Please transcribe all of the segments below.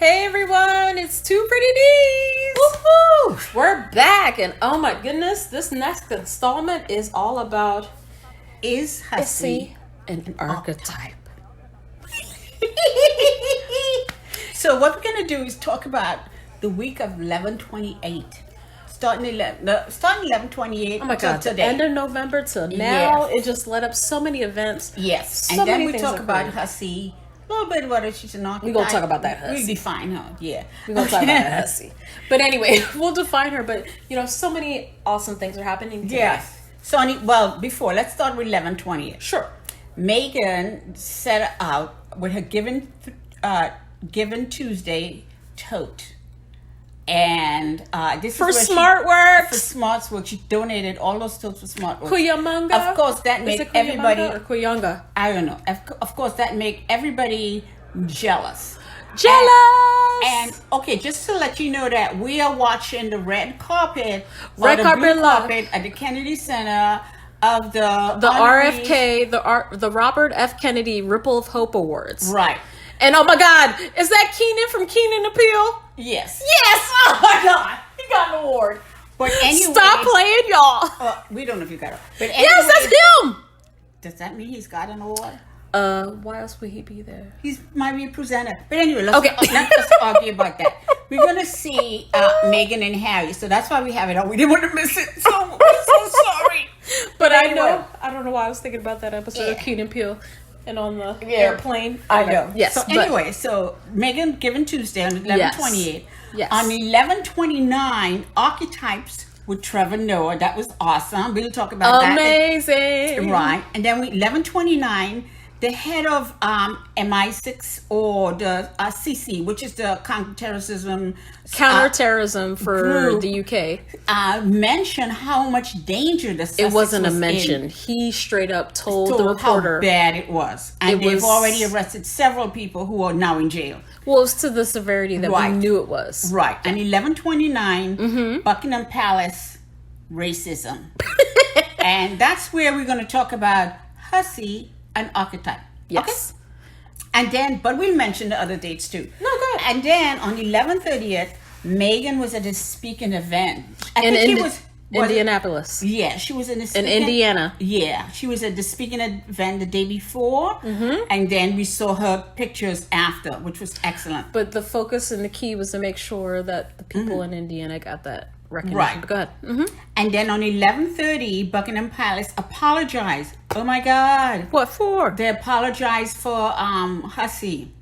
Hey everyone, it's Two Pretty D's. Woohoo! We're back, and oh my goodness, this next installment is all about Is Hussey an archetype? So what we're gonna do is talk about the week of 11/28, starting 11/28. Oh my God! Today. The end of November till now, it just led up so many events. Yes, so and then many we talk about Hussey. A little bit whether she's an archetype. We're gonna talk about that Hussey. We define her. Yeah, we're gonna talk about Hussey. But anyway, we'll define her. But so many awesome things are happening today. Yes. So before, let's start with 11/28. Sure. Meghan set out with her Given Tuesday tote. And this for is where SmartWorks. For SmartWorks, she donated all those totes for SmartWorks. Kuyamanga. Of course, that made everybody. Or Kuyanga? I don't know. Of course, that made everybody jealous. Jealous. And just to let you know that we are watching the red carpet, blue carpet at the Kennedy Center of the RFK, the Robert F. Kennedy Ripple of Hope Awards. Right. And oh my God, is that Keenan from Keenan and Peele? Yes. Yes! Oh my God, he got an award. But anyway, stop playing, y'all. We don't know if you got it. But anyway, yes, that's him. Does that mean he's got an award? Why else would he be there? He might be a presenter. But anyway, let's argue about that. We're gonna see Meghan and Harry, so that's why we have it on. We didn't want to miss it, so we're so sorry. But anyway. I don't know why I was thinking about that episode of Keenan and Peele. And on the airplane. I know. Yes. So anyway, Meghan Given Tuesday on 11/28. Yes. On 11/29, Archetypes with Trevor Noah. That was awesome. We'll talk about that. Amazing. Right. And then 11/29, the head of MI6 or the CC, which is the counterterrorism for group, the UK, mentioned how much danger the Sussex it wasn't was a mention. He straight up told the reporter how bad it was, and they've already arrested several people who are now in jail. Well, it was to the severity that we knew it was. Right. And 11/29, Buckingham Palace racism, and that's where we're going to talk about Hussey. An archetype. Yes. Okay? And then, but we'll mention the other dates too. No, go ahead. And then on 11/30th, Meghan was at a speaking event. I think she was Indianapolis. Yeah, she was in Indiana. Yeah, she was at the speaking event the day before, and then we saw her pictures after, which was excellent. But the focus and the key was to make sure that the people in Indiana got that recognition. Right. But go ahead. And then on 11:30, Buckingham Palace apologized. Oh my God! What for? They apologized for Hussey.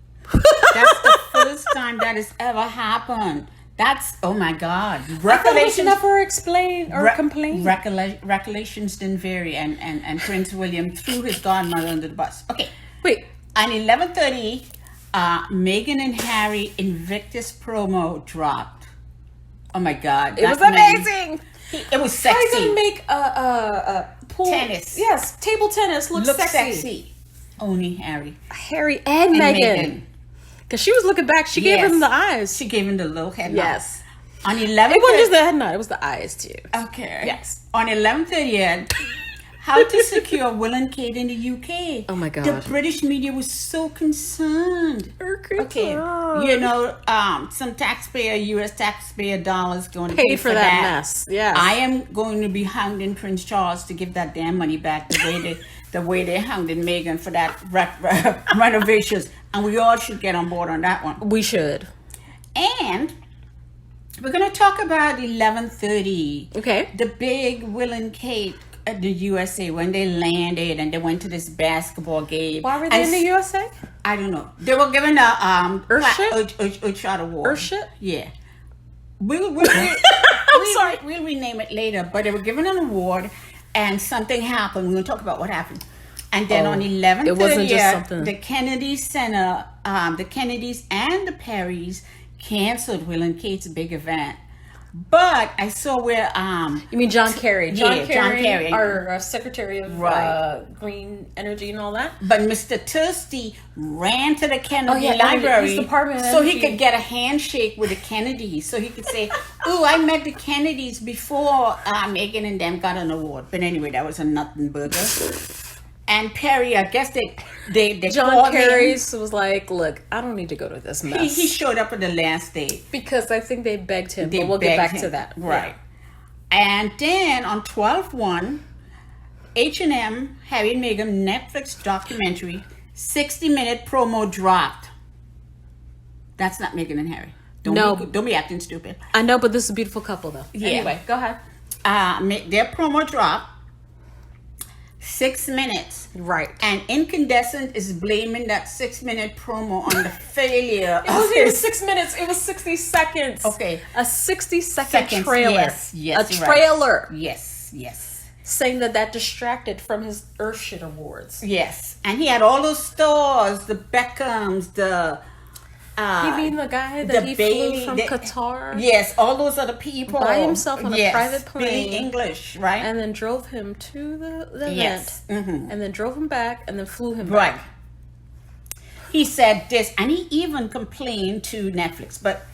That's the first time that has ever happened. That's, oh my God. Recollections never explain or complain. Recollections didn't vary, and Prince William threw his godmother under the bus. Okay. Wait. On 11:30, Meghan and Harry Invictus promo dropped. Oh my God. It was amazing. It was sexy. How are you going to make a pool? Tennis. Yes, table tennis look sexy. Only Harry. Harry and Meghan. Because she was looking back. She gave him the eyes. She gave him the little head nod. Yes. On 11:30. It wasn't just the head nod. It was the eyes too. Okay. Yes. On 11:30, how to secure Will and Kate in the UK. Oh my God. The British media was so concerned. Okay. Some U.S. taxpayer dollars going to pay for that mess. Yes. I am going to be hounding Prince Charles to give that damn money back the way they hounded Meghan for that renovations. And we all should get on board on that one. We should. And we're going to talk about 11:30. Okay. The big Will and Kate at the USA when they landed and they went to this basketball game. Why were they in the USA? I don't know. They were given a Earthshot Award. Earthshot? Yeah. I'm sorry. We'll rename it later, but they were given an award and something happened. We're going to talk about what happened. And then on 11:30, it wasn't just something. The Kennedy Center, the Kennedys and the Perrys canceled Will and Kate's big event. But I saw where you mean John Kerry? John Kerry, our Secretary of Green Energy and all that. But Mr. Thirsty ran to the Kennedy Library so he could get a handshake with the Kennedys, so he could say, "Ooh, I met the Kennedys before Meghan and them got an award." But anyway, that was a nothing burger. And Perry, I guess they John called him. Kerry's was like, look, I don't need to go to this mess. He showed up at the last day. Because I think they begged him, but we'll get back to that. Right. And then on 12/1, H&M, Harry and Meghan Netflix documentary, 60-minute promo dropped. That's not Meghan and Harry. Don't be acting stupid. I know, but this is a beautiful couple, though. Yeah. Anyway, go ahead. Their promo dropped. 6 minutes. Right. And Incandescent is blaming that 6-minute promo on the failure. It wasn't even 6 minutes. It was 60 seconds. Okay. A 60-second trailer. Yes. A trailer. Right. Yes. Saying that distracted from his Earthshit Awards. Yes. And he had all those stars, the Beckhams, the... you mean the guy that he flew from Qatar? Yes, all those other people. By himself on a private plane. Speaking English, right? And then drove him to the event. Yes. Mm-hmm. And then drove him back and then flew him right. back. He said this, and he even complained to Netflix, but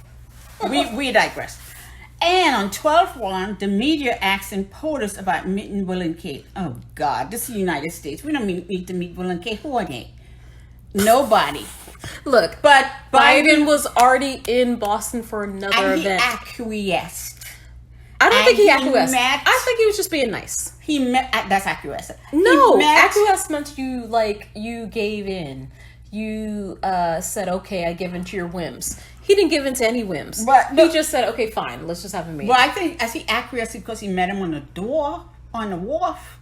we digress. And on 12/1, the media asking POTUS about meeting Will and Kate. Oh, God, this is the United States. We don't need to meet Will and Kate. Who are they? Nobody. Look, but Biden was already in Boston for another and event. He acquiesced. I don't think he acquiesced. Met, I think he was just being nice. He met. That's acquiesced. No, acquiesce meant you gave in. You said, okay, I give in to your whims. He didn't give in to any whims. But he just said, okay, fine, let's just have a meeting. Well, I think as he acquiesced because he met him on the door on the wharf.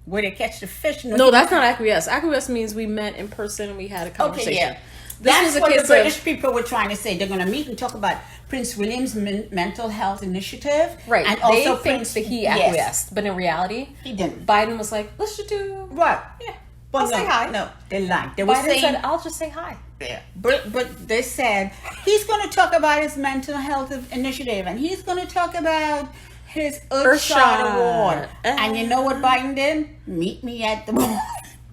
Where they catch the fish. No, that's not acquiesce. Acquiesce means we met in person and we had a conversation. Okay, yeah. That's what the British people were trying to say. They're going to meet and talk about Prince William's mental health initiative. Right. And they also think that he acquiesced. But in reality, he didn't. Biden was like, let's just do... Right. Yeah. Well, I'll say hi. No, they lied. They were saying, said, I'll just say hi. Yeah. But they said, he's going to talk about his mental health initiative. And he's going to talk about... his Earthshot Award. And you know what Biden did? Meet me at the wharf.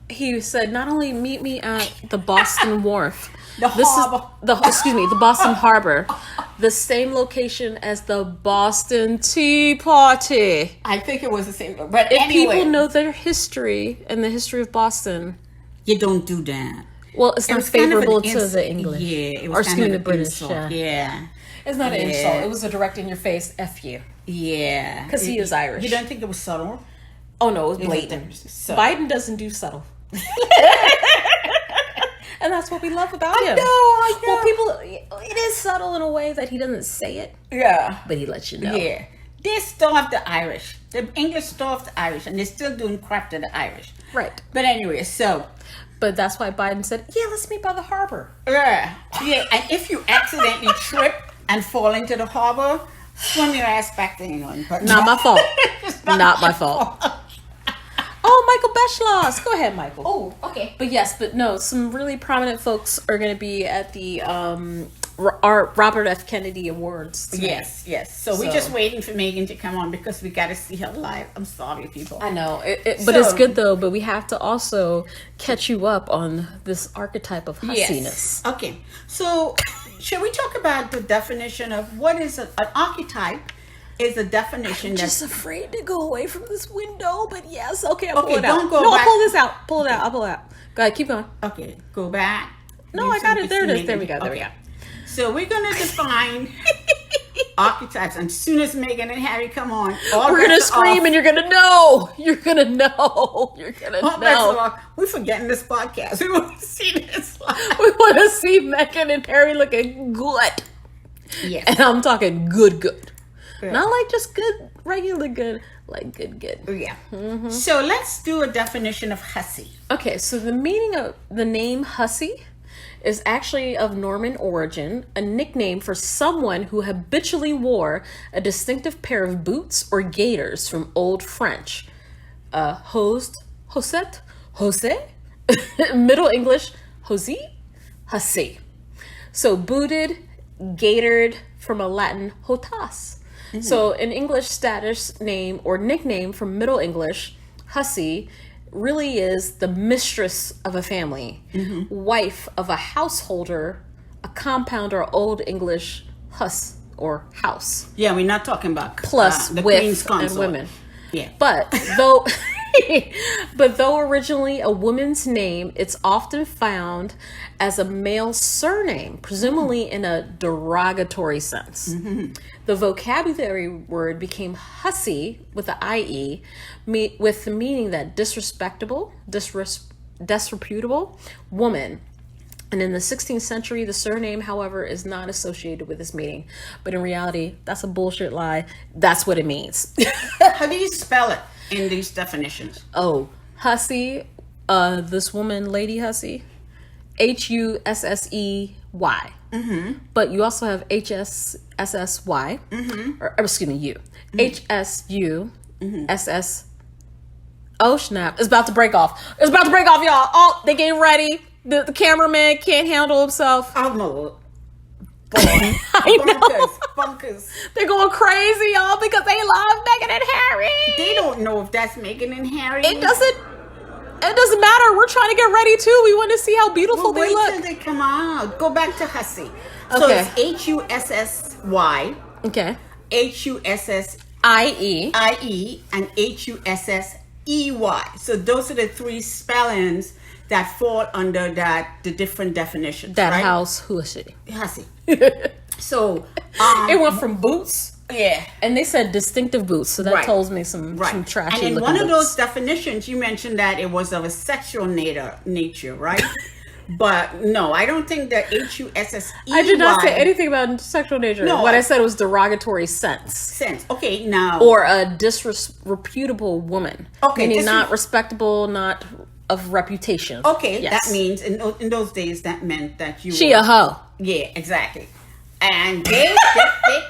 He said, not only meet me at the Boston Wharf. The Boston Harbor. The same location as the Boston Tea Party. I think it was the same. But if anyway, people know their history and the history of Boston. You don't do that. Well, it's not favorable to the English. Yeah, it was the British. Yeah. It's not an insult. It was a direct in your face F you. Yeah. Because he is Irish. You don't think it was subtle? Oh, no, it was blatant. Biden doesn't do subtle. And that's what we love about him. I know. Well, it is subtle in a way that he doesn't say it. Yeah. But he lets you know. Yeah. They starved the Irish. The English starved the Irish, and they're still doing crap to the Irish. Right. But anyway, so... But that's why Biden said, yeah, let's meet by the harbor. Yeah. And if you accidentally trip and fall into the harbor, swim your ass back to England. But not my fault. Not my fault. Oh, Michael Beschloss. Go ahead, Michael. Oh, okay. But no, some really prominent folks are going to be at the Robert F. Kennedy Awards tonight. Yes. So we're just waiting for Meghan to come on because we got to see her live. I'm sorry, people. I know. But it's good, though. But we have to also catch you up on this archetype of hussiness. Yes. Okay. So should we talk about the definition of what is an archetype? Is a definition that's just afraid to go away from this window, but yes, okay, I'll pull it don't out. Go no, back. I'll pull this out. Pull it out. I'll pull it out. Go ahead, keep going. Okay, go back. No, I got it. There it is. There we go. There we go. So we're gonna define archetypes, and as soon as Meghan and Harry come on, we're gonna scream, and you're gonna know. You're gonna know. You're gonna know. We're forgetting this podcast. We want to see this. We want to see Meghan and Harry looking good. Yes, and I'm talking good. Yeah. Not like just good, regular good, like good. Yeah. Mm-hmm. So let's do a definition of hussy. Okay, so the meaning of the name Hussey is actually of Norman origin, a nickname for someone who habitually wore a distinctive pair of boots or gaiters from Old French. Hosed, Middle English, Hussey, Hussey. So booted, gaitered from a Latin hotas. Mm-hmm. So an English status name or nickname from Middle English, Hussey, really is the mistress of a family, wife of a householder, a compound or Old English hus or house. Yeah, we're not talking about plus the with Queen's consort and women. Yeah, but though But though originally a woman's name, it's often found as a male surname, presumably in a derogatory sense. The vocabulary word became Hussey with the IE, with the meaning that disrespectable, disreputable woman. And in the 16th century, the surname, however, is not associated with this meaning. But in reality, that's a bullshit lie. That's what it means. How do you spell it in these definitions? Oh, Hussey, this woman, Lady Hussey, Hussey. But you also have HSSY, or excuse me, U. HSUSS. Oh, snap. It's about to break off. It's about to break off, y'all. Oh, they getting ready. The cameraman can't handle himself. Oh, no. I know. Bunkers. They're going crazy, y'all, because they love Meghan and Harry. They don't know if that's Meghan and Harry. It doesn't matter. We're trying to get ready, too. We want to see how beautiful they look. Wait till they come out. Go back to Hussey. So Okay. it's HUSSY. Okay. HUSSIE. And HUSSEY. So those are the three spellings that fall under the different definitions. That right? house, Hussey. Hussey. So It went from boots. yeah. And they said distinctive boots, so that Right. tells me some trashy And in looking one of boots. those definitions, you mentioned that it was of a sexual nature, right? But no, I don't think that HUSSEY. I did not say anything about sexual nature. No, What I said was derogatory sense. sense. Okay, now Or a disreputable woman. Okay, Meaning not respectable, not of reputation. okay, Yes. that means in those days that meant that you She were, a hoe. yeah, exactly. And they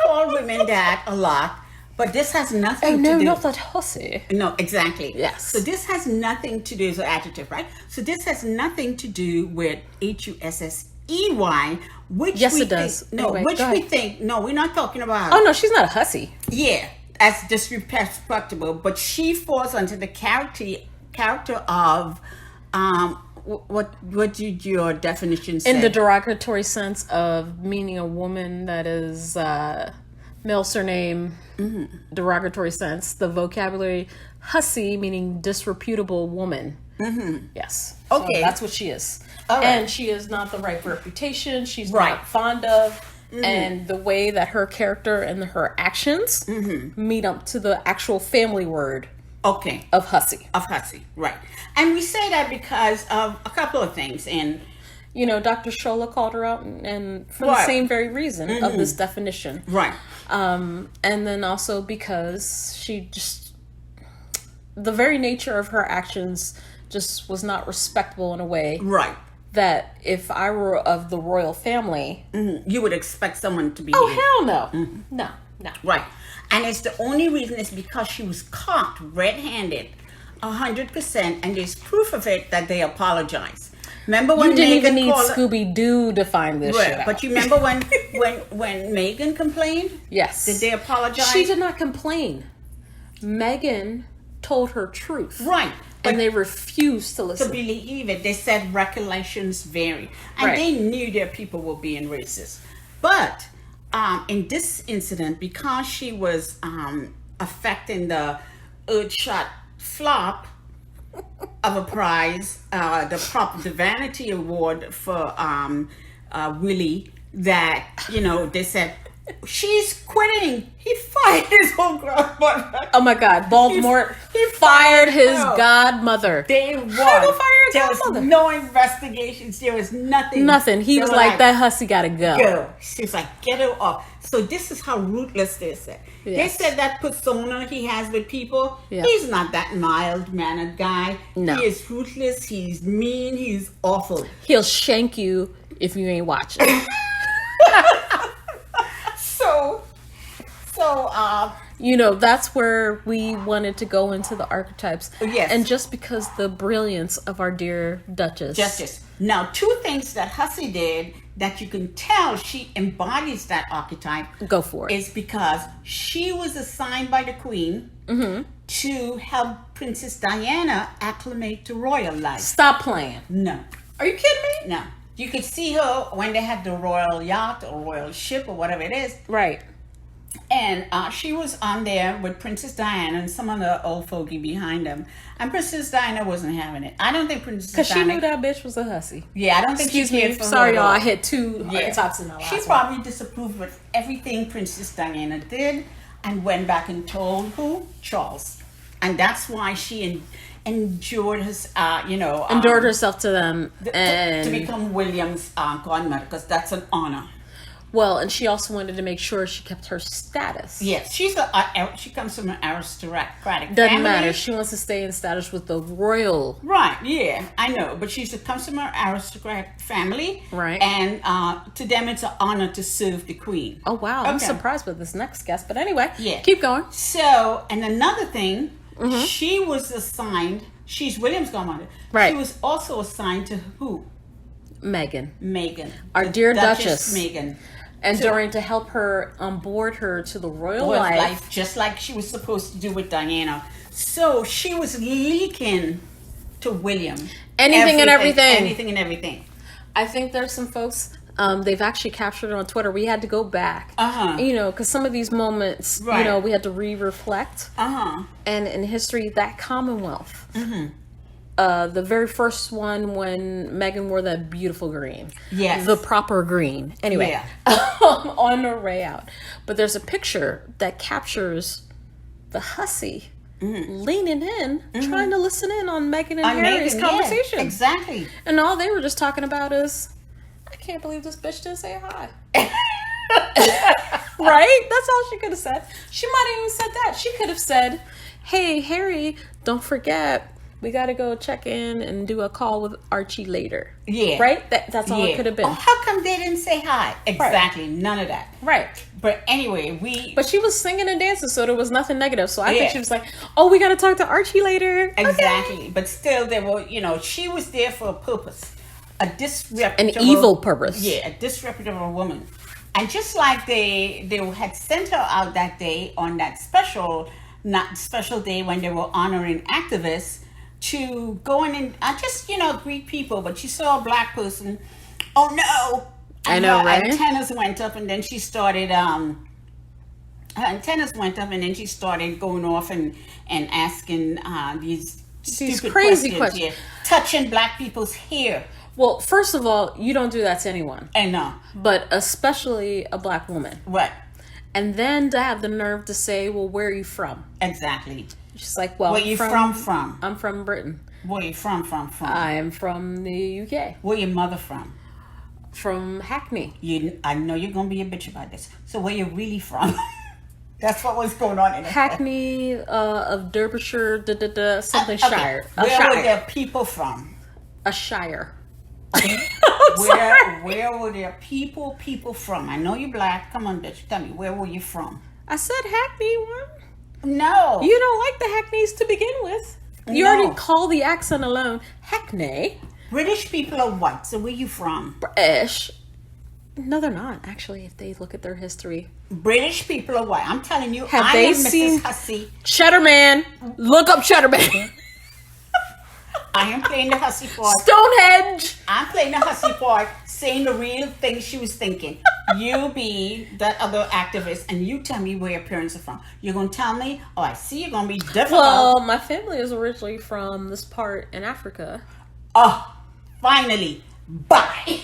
call women that a lot, but this has nothing to do. not that Hussey. No, exactly. Yes. So this has nothing to do, it's an adjective, right? So this has nothing to do with HUSSEY, which Yes, we it does. think, no, Anyway, which go we ahead. think, no, we're not talking about. Oh, no, she's not a Hussey. Yeah, as disrespectable, but she falls under the character of, what did your definition say? In the derogatory sense of meaning a woman that is male surname, derogatory sense. The vocabulary Hussey meaning disreputable woman. Yes. So Okay. that's what she is. All right. And she is not the right reputation. She's Right. not fond of. And the way that her character and her actions meet up to the actual family word Okay. of Hussey. Of Hussey, right. And we say that because of a couple of things. And You know, Dr. Shola called her out and for the Right. same very reason of this definition. right. And then also because she just, the very nature of her actions just was not respectable in a way Right. that if I were of the royal family, You would expect someone to be hell no. No. right. And it's the only reason is because she was caught red-handed 100%, and there's proof of it that they apologize. Remember when You didn't even Meghan need called Scooby-Doo to find this shit out. But you remember when Meghan complained? Yes. Did they apologize? She did not complain. Meghan told her truth. Right. And they refused to To listen. believe it, they said recollections vary, and Right. they knew their people were being racist. But in this incident, because she was affecting the Earthshot flop of a prize, the Vanity Award for Willie, that they said she's quitting. He fired his whole grandmother. Oh my God, Baltimore He fired his her. godmother. They How won. you gonna fire his There was godmother? no investigations. There was nothing. Nothing. He They was were like, that Hussey gotta go. Go. She was like, get her off. So this is how ruthless they said. They Yes. said that persona he has with people, Yeah. he's not that mild-mannered guy. No. He is ruthless. He's mean. He's awful. He'll shank you if you ain't watching. So, You know, that's where we wanted to go into the archetypes. Yes. And just because the brilliance of our dear Duchess. Justice. Now, two things that Hussey did that you can tell she embodies that archetype Go for it. is because she was assigned by the Queen to help Princess Diana acclimate to royal life. Stop playing. No. Are you kidding me? No. You could see her when they had the royal yacht or royal ship or whatever it is. Right. And she was on there with Princess Diana and some of the old fogey behind them. And Princess Diana wasn't having it. I don't think Princess Diana... Because she knew that bitch was a hussy. Yeah, I don't think Excuse she me. cared for Sorry, her y'all. at all. I hit two archetypes in the last She one. probably disapproved with everything Princess Diana did and went back and told who? Charles. And that's why she endured his, endured herself to them. And to become William's godmother, because that's an honor. Well, and she also wanted to make sure she kept her status. Yes, she comes from an aristocratic Doesn't family. matter. She wants to stay in status with the royal. Right, yeah, I know. But she comes from an aristocratic family. Right. And to them, it's an honor to serve the queen. Oh, wow. I'm Okay. surprised with this next guest. But anyway, Yeah. keep going. So, and another thing, she was assigned, she's William's godmother. Right. She was also assigned to who? Meghan. Meghan. Our The dear Duchess. Meghan. And So- during to help her onboard her to the royal With life. just like she was supposed to do with Diana. So she was leaking to William Anything and everything. Anything and everything. I think there's some folks, they've actually captured it on Twitter. We had to go back, because some of these moments, Right. we had to reflect. And in history, that Commonwealth, the very first one when Meghan wore that beautiful green. Yes. The proper green. Anyway, on her way out. But there's a picture that captures the hussy leaning in, trying to listen in on Meghan and Harry's conversation. Yeah, exactly. And all they were just talking about is, I can't believe this bitch didn't say hi. Right? That's all she could have said. She might have even said that. She could have said, hey, Harry, don't forget, we got to go check in and do a call with Archie later. Yeah. Right? That's all it could have been. Oh, how come they didn't say hi? Exactly. Right. None of that. Right. But anyway, But she was singing and dancing, so there was nothing negative. So I think she was like, oh, we got to talk to Archie later. Exactly. Okay. But still, there were, she was there for a purpose. A disreputable... An evil purpose. Yeah, a disreputable woman. And just like they had sent her out that day on that special day when they were honoring activists to go in and just, greet people. But she saw a black person. Oh, no. I know, her right? antennas went up and then she started... her antennas went up and then she started going off and asking these stupid crazy questions. Yeah, touching black people's hair. Well, first of all, you don't do that to anyone. And no. But especially a black woman. What? And then to have the nerve to say, well, where are you from? Exactly. She's like, well, where you from? I'm from Britain. Where you from? I am from the UK. Where your mother from? From Hackney. I know you're going to be a bitch about this. So where you really from? That's what was going on in Hackney of Derbyshire, something okay. shire. Where shire. were their people from? A shire. Where were their people from? I know you're black. Come on, bitch. Tell me, where were you from? I said Hackney one. No. You don't like the Hackneys to begin with. You already call the accent alone Hackney. British people are white, so where you from? British. No, they're not, actually, if they look at their history. British people are white. I'm telling you, Have I they am seen Mrs. Hussey. Cheddar Man? Look up Cheddar Man. I am playing the Hussey part. Stonehenge. I'm playing the Hussey part, saying the real thing she was thinking. You be that other activist, and you tell me where your parents are from. You're going to tell me, oh, I see you're going to be difficult. Well, my family is originally from this part in Africa. Oh, finally. Bye.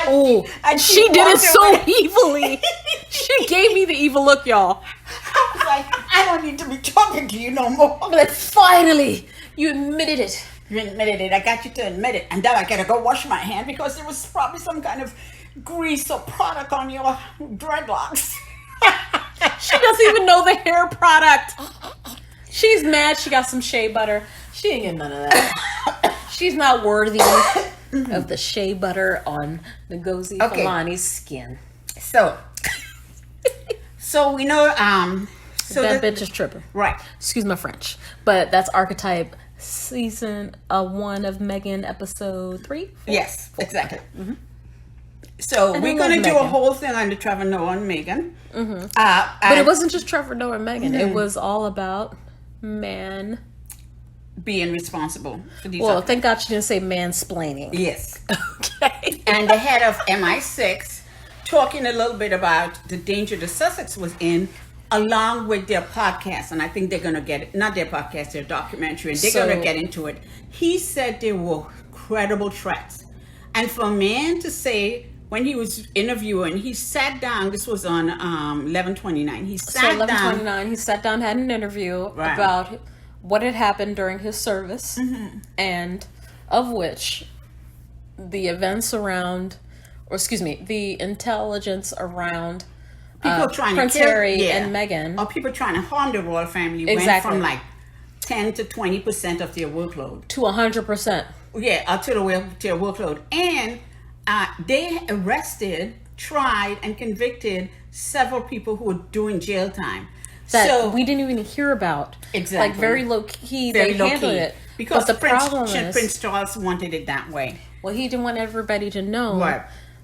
Oh, and she did it so away. evilly. She gave me the evil look, y'all. I was like, I don't need to be talking to you no more. I'm like, finally, you admitted it. You admitted it. I got you to admit it. And then I got to go wash my hand because there was probably some kind of grease or product on your dreadlocks. She doesn't even know the hair product. She's mad she got some shea butter. She ain't getting none of that. She's not worthy of the shea butter on Ngozi Fulani's skin. So we know so that bitch is tripping. Right. Excuse my French. But that's Archetype season 1 of Meghan episode 3. 4? Yes, exactly. Mm-hmm. So we're going to do a whole thing on the Trevor Noah and Meghan. Mm-hmm. But it wasn't just Trevor Noah and Meghan. Mm-hmm. It was all about man being responsible for these. Well, thank God she didn't say mansplaining. Yes. Okay. And the head of MI6 talking a little bit about the danger the Sussex was in, along with their podcast. And I think they're going to get it, not their podcast, their documentary, and they're going to get into it. He said there were credible threats. And for a man to say, when he was interviewing, he sat down, this was on 11/29, he sat down. 11/29, he sat down, had an interview about what had happened during his service, and of which the events around, or excuse me, the intelligence around people trying Prince to kill, Harry and Meghan, or people trying to harm the royal family, went from like 10 to 20% of their workload to 100%. Yeah, to their workload, and they arrested, tried, and convicted several people who were doing jail time. That we didn't even hear about. Exactly. Like very low key, Very they low handled key. it. Because but the problem is, Prince Charles wanted it that way. Well, he didn't want everybody to know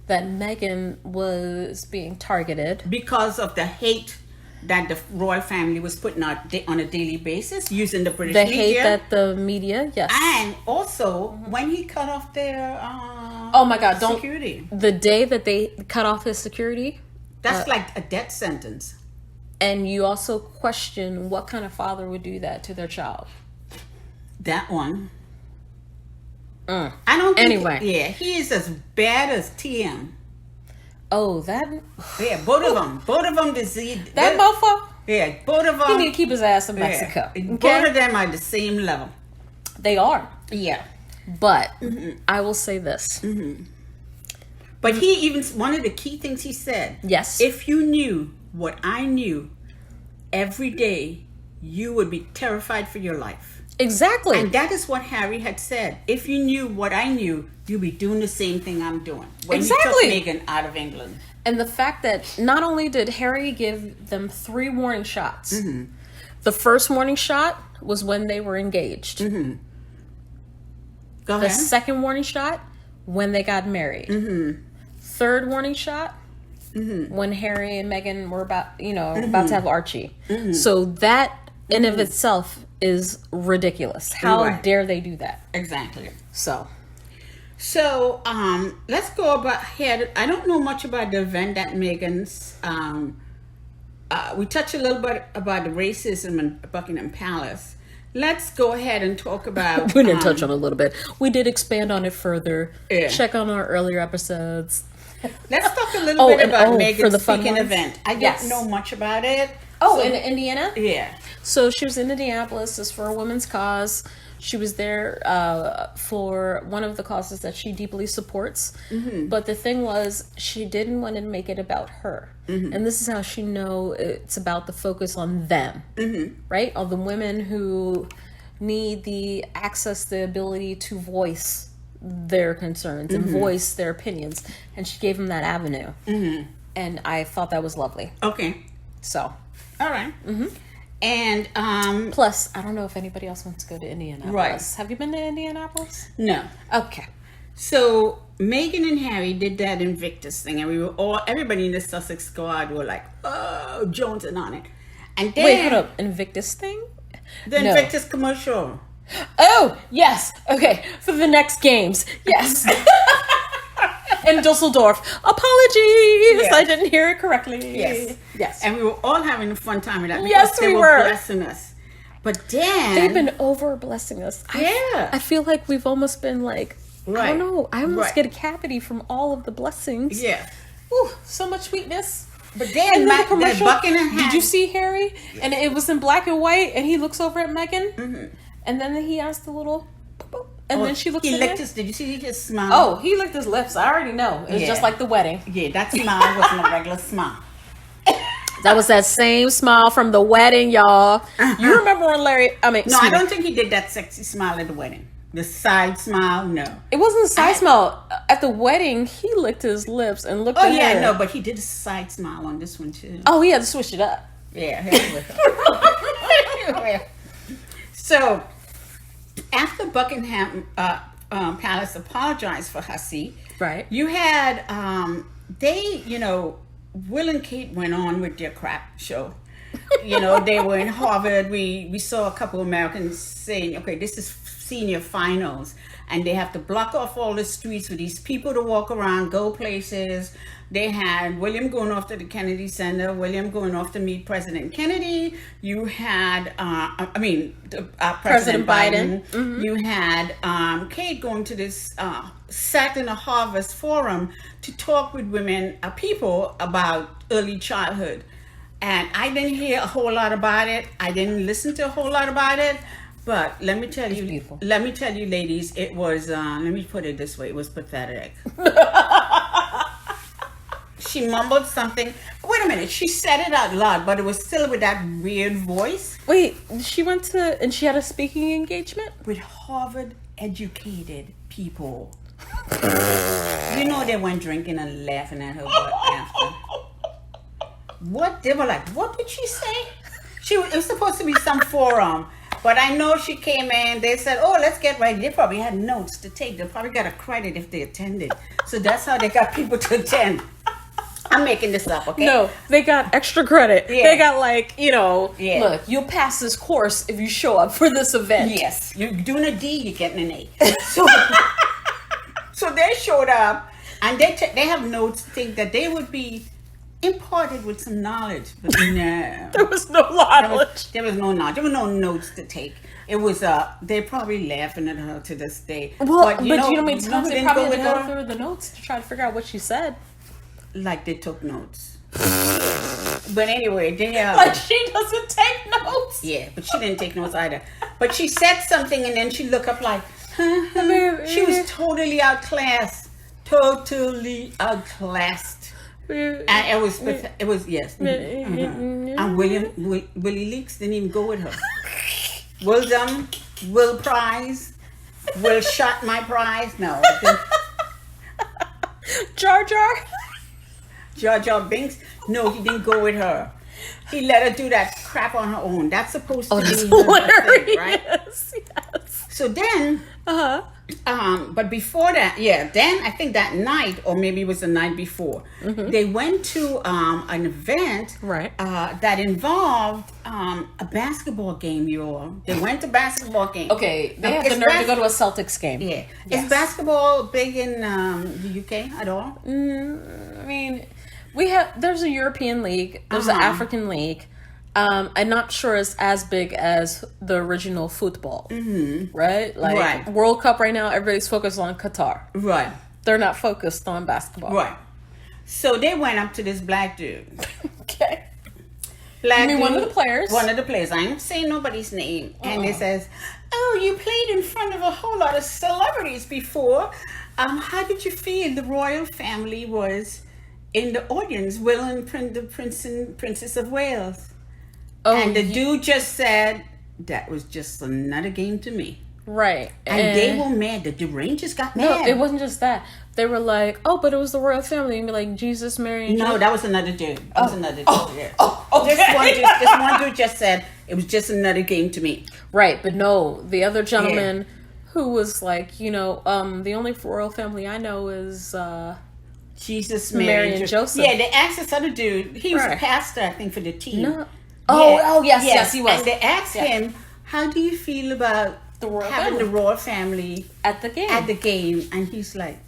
that Meghan was being targeted. Because of the hate that the royal family was putting out on a daily basis, using the British media. The hate that the media, yes. And also, when he cut off their oh my God, security. The day that they cut off his security. That's like a death sentence. And you also question what kind of father would do that to their child. That one. I don't think... Anyway. He is as bad as TM. Oh, that... Yeah, both of them. Both of them diseased. That mofo? Yeah, both of them. He need to keep his ass in Mexico. Yeah. Okay? Both of them are the same level. They are. Yeah. But I will say this. But he even... One of the key things he said. Yes. If you knew what I knew every day, you would be terrified for your life. Exactly. And that is what Harry had said. If you knew what I knew, you'd be doing the same thing I'm doing. When he took Meghan out of England. And the fact that not only did Harry give them 3 warning shots, the first warning shot was when they were engaged. Go ahead. The second warning shot, when they got married. Third warning shot, when Harry and Meghan were about to have Archie. So that in of itself is ridiculous. How dare they do that? Exactly. So let's go about here. I don't know much about the event that Meghan's. We touched a little bit about the racism in Buckingham Palace. Let's go ahead and talk about... We didn't touch on it a little bit. We did expand on it further. Yeah. Check on our earlier episodes. Let's talk a little bit about Meghan's speaking speaking event. I didn't know much about it. Oh, in Indiana? Yeah. So she was in Indianapolis. It's for a women's cause. She was there for one of the causes that she deeply supports. But the thing was, she didn't want to make it about her. And this is how she know it's about the focus on them. Right? All the women who need the access, the ability to voice their concerns and voice their opinions. And she gave them that avenue. And I thought that was lovely. Okay. So... All right. And plus, I don't know if anybody else wants to go to Indianapolis. Right. Have you been to Indianapolis? No. Okay. So Meghan and Harry did that Invictus thing, and we were everybody in the Sussex squad were like, "Oh, Jones and on it." And then, wait, hold up, Invictus thing? The Invictus commercial. Oh, yes. Okay, for the next games, yes. In Dusseldorf. Apologies, I didn't hear it correctly. Yes. And we were all having a fun time with that. Yes, we were blessing us. But then they've been over blessing us. I feel like we've almost been like, I don't know. I almost get a cavity from all of the blessings. Yeah. Ooh, so much sweetness. But then the commercial. Did you see Harry? And it was in black and white, and he looks over at Meghan, and then he asked the little. And then she looked at him. Did you see his smile? Oh, he licked his lips. I already know. It's just like the wedding. Yeah, that smile wasn't a regular smile. That was that same smile from the wedding, y'all. You remember when Larry... No, I don't think he did that sexy smile at the wedding. The side smile, no. It wasn't a side smile. At the wedding, he licked his lips and looked at her. Oh, yeah, no, but he did a side smile on this one, too. Oh, he had to switch it up. Yeah. So... After Buckingham Palace apologized for Hussey, you had Will and Kate went on with their crap show. They were in Harvard. We saw a couple of Americans saying, "Okay, this is senior finals," and they have to block off all the streets for these people to walk around, go places. They had William going off to the Kennedy Center, William going off to meet President Kennedy. You had, President Biden. Mm-hmm. You had Kate going to this sat in a Harvest Forum to talk with women, people about early childhood. And I didn't hear a whole lot about it. I didn't listen to a whole lot about it. But let me tell you, ladies, it was, let me put it this way, it was pathetic. She mumbled something. Wait a minute, she said it out loud, but it was still with that weird voice. Wait, she went to, and she had a speaking engagement? With Harvard-educated people. You know they went drinking and laughing at her butt after. What? They were like, what did she say? It was supposed to be some forum. But I know she came in, they said, oh, let's get ready. They probably had notes to take. They probably got a credit if they attended. So that's how they got people to attend. I'm making this up, okay? No, they got extra credit. Yeah. They got look, you'll pass this course if you show up for this event. Yes. You're doing a D, you're getting an A. So they showed up, and they have notes to think that they would be imparted with some knowledge, but no. There was no knowledge. There was no knowledge. There were no notes to take. It was they're probably laughing at her to this day. Well, but you know how many times they probably with had to go her? through the notes to try to figure out what she said. Like they took notes. But anyway, like she doesn't take notes. Yeah, but she didn't take notes either. But she said something, and then she looked up like, she was totally outclassed. Totally outclassed. And it was yes. Mm-hmm. And Willie Leaks didn't even go with her. Will Prize, Will shot my prize. No. Jar Jar Binks. No, he didn't go with her. He let her do that crap on her own. That's supposed to be that's her hilarious. thing, right? Yes. So then, but before that, then I think that night, or maybe it was the night before, they went to an event that involved a basketball game, you all. They went to basketball game. Okay, they have the nerve to go to a Celtics game. Yeah. Yes. Is basketball big in the UK at all? I mean, there's a European league, there's an African league. I'm not sure it's as big as the original football, right? Like World Cup right now, everybody's focused on Qatar. Right. They're not focused on basketball. Right. So they went up to this black dude. Okay. Black dude, one of the players? One of the players. I ain't saying nobody's name. And it says, oh, you played in front of a whole lot of celebrities before. How did you feel the royal family was in the audience? Will and the Prince and Princess of Wales. Oh, and the dude just said, that was just another game to me. Right. And they were mad. The Rangers got mad. No, it wasn't just that. They were like, oh, but it was the royal family. And be like, Jesus, Mary, and No, that was another dude. That was another dude. Okay. This one dude just said, it was just another game to me. Right, but no, the other gentleman who was like, the only royal family I know is... Jesus, Mary and Joseph. Yeah, they asked this other dude. He was a pastor, I think, for the team. No. Oh, yes, he was. And they asked him, how do you feel about the royal family at the game? And he's like,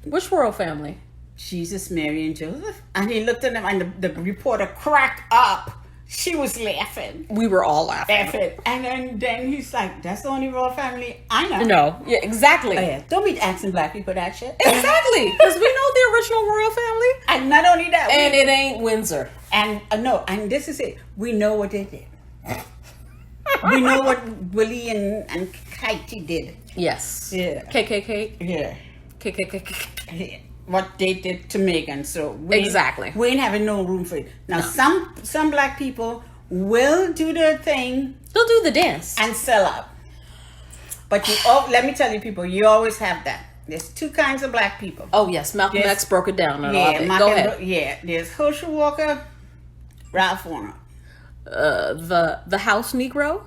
which royal family? Jesus, Mary, and Joseph. And he looked at them, and the reporter cracked up. She was laughing. We were all laughing. And then he's like, that's the only royal family I know. No. Yeah, exactly. Oh, yeah. Don't be asking black people that shit. Exactly. Because we know the original royal family. And not only that. And it ain't Windsor. And no, and this is it. We know what they did. We know what Willie and Katie did. Yes. Yeah. KKK. Yeah. KKK. What they did to Meghan. So we ain't having no room for it. Now some black people will do their thing. They'll do the dance and sell out. But let me tell you, people, you always have that. There's two kinds of black people. Oh yes, Malcolm X broke it down. Go ahead. There's Herschel Walker, Ralph Warner. The house Negro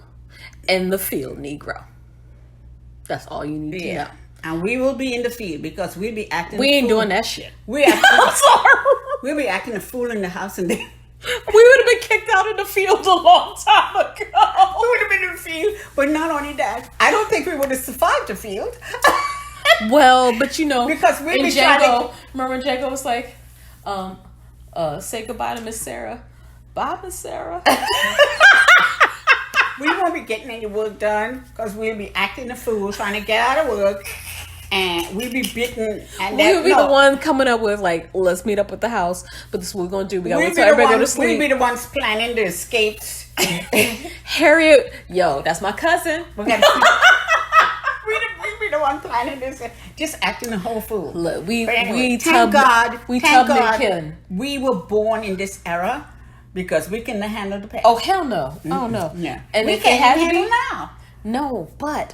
and the field Negro. That's all you need to know. And we will be in the field because we'll be acting. We ain't doing that shit. We'll be acting a fool in the house, and We would have been kicked out in the field a long time ago. We would have been in the field. But not only that, I don't think we would have survived the field. Well, but you know, because we'd in be Django, remember Django was like, say goodbye to Miss Sarah. Bye, Miss Sarah. We won't be getting any work done because we'll be acting a fool trying to get out of work, and we'll be bitten. And we'll be the one coming up with like, let's meet up at the house, but this is what we're gonna do. We gotta wait till everybody go to sleep. We'll be the ones planning the escapes. Harriet, yo, that's my cousin. We'll be the one planning this, just acting a whole fool. Look, thank God, Meghan. we were born in this era. Because we can handle the pain. Oh, hell no. Mm-hmm. Oh, no. Yeah. And we if it had to be now. No, but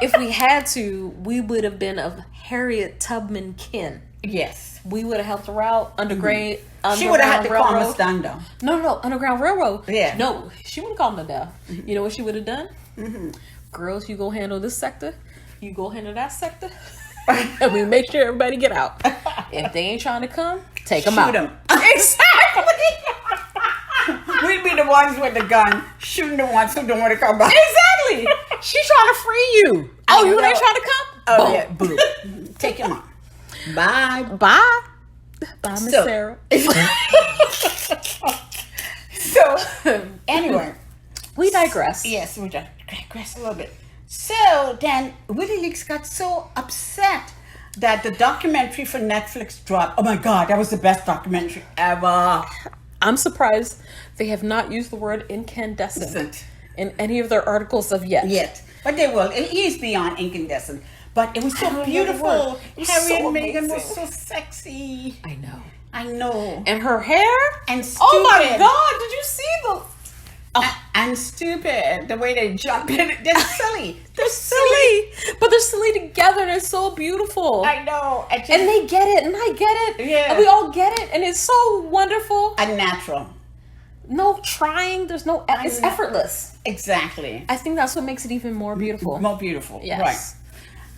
if we had to, we would have been of Harriet Tubman kin. Yes. We would have helped her out underground. She would have had to calm us down, though. No, Underground Railroad. Yeah. No, she wouldn't calm them down. Mm-hmm. You know what she would have done? Mm-hmm. Girls, you go handle this sector. You go handle that sector. And we make sure everybody get out. If they ain't trying to come, take them out. Shoot them. Exactly. We'd be the ones with the gun shooting the ones who don't want to come back. Exactly. She's trying to free you. Oh, you ain't trying to come? Oh, boom. yeah. Boom. Take him on. Bye. Bye. Bye, Miss Sarah. So, anyway. We digress. Yes, we digress a little bit. So, then WikiLeaks got so upset that the documentary for Netflix dropped. Oh my God, that was the best documentary ever. I'm surprised they have not used the word incandescent in any of their articles of yet. But they will. It is beyond incandescent. But it was so beautiful. Harry and Meghan were so sexy. I know. I know. And her hair? And stupid. Oh my God, did you see the... And stupid. The way they jump in. They're silly. They're silly. But they're silly together and it's so beautiful. I know. And they get it and I get it. Yeah. And we all get it. And it's so wonderful. And natural. No trying. There's no... It's effortless. Exactly. I think that's what makes it even more beautiful. More beautiful. Yes. Right.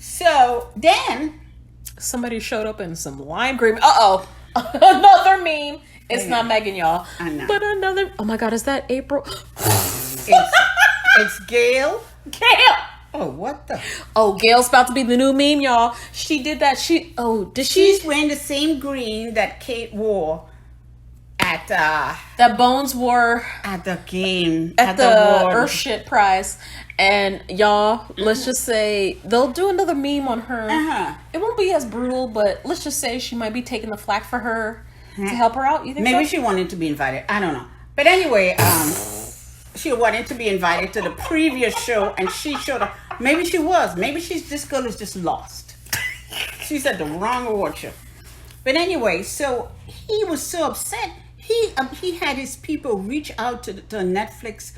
So, then... Somebody showed up in some lime green... Uh-oh. Another meme. It's not Meghan, y'all. I know. But another... Oh my God, is that April? It's Gail. Gail! Oh, what the... Oh, Gail's about to be the new meme, y'all. She did that. She's wearing the same green that Kate wore at... that Bones wore... At the game. At the Earth Shit Prize. And y'all, let's just say... They'll do another meme on her. Uh-huh. It won't be as brutal, but let's just say she might be taking the flack for her to help her out. You think Maybe so? she wanted to be invited. I don't know. But anyway, she wanted to be invited to the previous show, and she showed up. Maybe she was. Maybe this girl is just lost. She's at the wrong award show. But anyway, so he was so upset. He had his people reach out to Netflix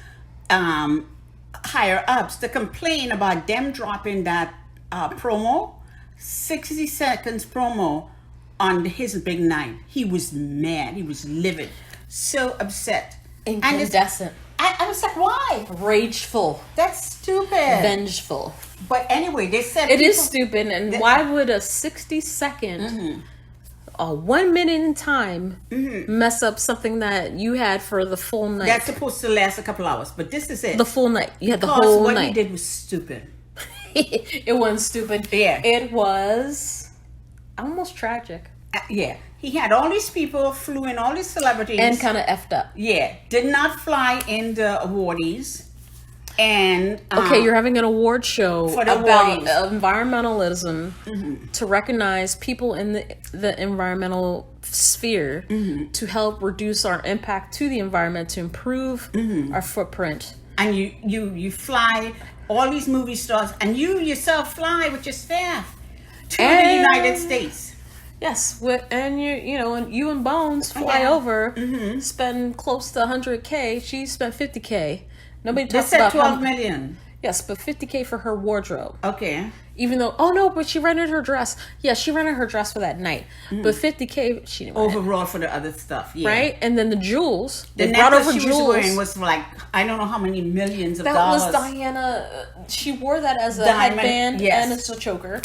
higher ups to complain about them dropping that promo, 60 seconds promo on his big night. He was mad. He was livid. So upset. Incandescent. I was like, why? Rageful. That's stupid. Vengeful. But anyway, they said... It is stupid. And why would a 60-second, a 1 minute in time, mess up something that you had for the full night? That's supposed to last a couple hours. But this is it. The full night. You had the whole what night. What he did was stupid. It wasn't stupid. Yeah. It was almost tragic. Yeah. He had all these people, flew in all these celebrities. And kind of effed up. Yeah. Did not fly in the awardees. And... okay, you're having an award show for the about awardees. Environmentalism to recognize people in the environmental sphere to help reduce our impact to the environment, to improve our footprint. And you fly all these movie stars, and you yourself fly with your staff to the United States. Yes, and you and Bones fly over, spend close to $100K. She spent $50K. Nobody talks about $12 million. Yes, but $50K for her wardrobe. Okay. Even though, but she rented her dress. Yeah, she rented her dress for that night. But $50K, she didn't overall for the other stuff. Yeah. Right, and then the jewels. The necklace she was wearing was like I don't know how many millions of dollars. That was Diana. She wore that as a headband and as a choker.